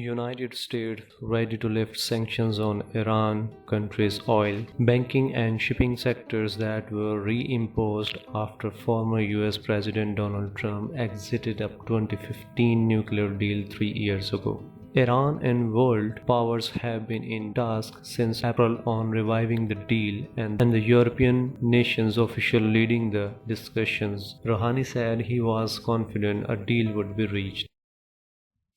United States ready to lift sanctions on Iran country's oil, banking and shipping sectors that were reimposed after former US President Donald Trump exited a 2015 nuclear deal 3 years ago. Iran and world powers have been in task since April on reviving the deal and the European nations official leading the discussions. Rouhani said he was confident a deal would be reached.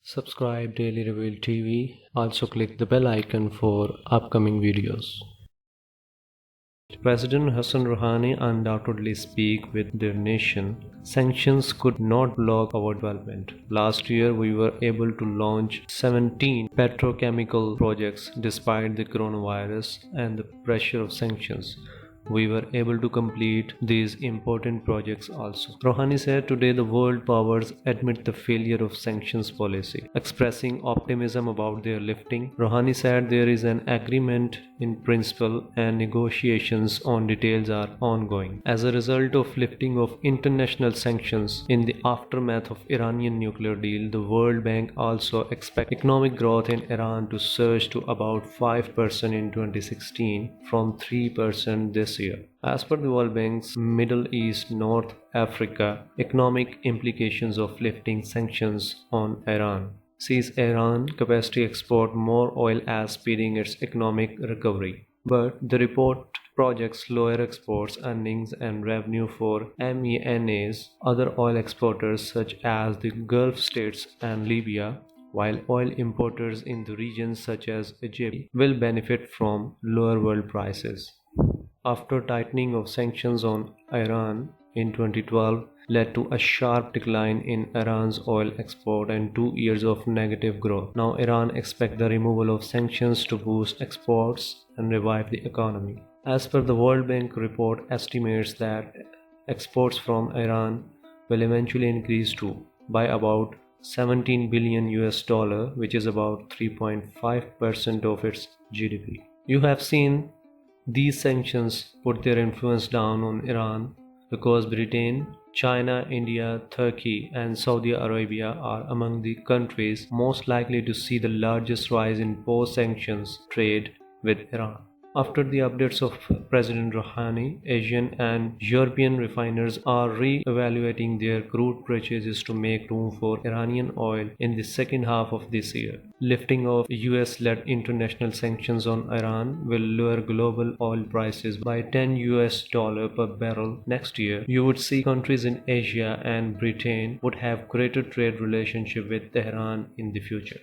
Subscribe Daily Reveal TV. Also click the bell icon for upcoming videos. President Hassan Rouhani undoubtedly speak with their nation. Sanctions could not block our development. Last year we were able to launch 17 petrochemical projects despite the coronavirus and the pressure of sanctions. We were able to complete these important projects also. Rouhani said today the world powers admit the failure of sanctions policy. Expressing optimism about their lifting, Rouhani said there is an agreement in principle and negotiations on details are ongoing. As a result of lifting of international sanctions in the aftermath of Iranian nuclear deal, the World Bank also expects economic growth in Iran to surge to about 5% in 2016 from 3% this year. As per the World Bank's Middle East North Africa economic implications of lifting sanctions on Iran sees Iran capacity export more oil as speeding its economic recovery. But the report projects lower exports, earnings and revenue for MENA's other oil exporters such as the Gulf states and Libya, while oil importers in the regions such as Egypt will benefit from lower world prices. After tightening of sanctions on Iran in 2012 led to a sharp decline in Iran's oil export and 2 years of negative growth. Now Iran expects the removal of sanctions to boost exports and revive the economy. As per the World Bank report estimates that exports from Iran will eventually increase to by about 17 billion US dollar, which is about 3.5% of its GDP. You have seen these sanctions put their influence down on Iran because Britain, China, India, Turkey and Saudi Arabia are among the countries most likely to see the largest rise in post-sanctions trade with Iran. After the updates of President Rouhani, Asian and European refiners are re-evaluating their crude purchases to make room for Iranian oil in the second half of this year. Lifting of US-led international sanctions on Iran will lower global oil prices by $10 per barrel next year. You would see countries in Asia and Britain would have greater trade relationship with Tehran in the future.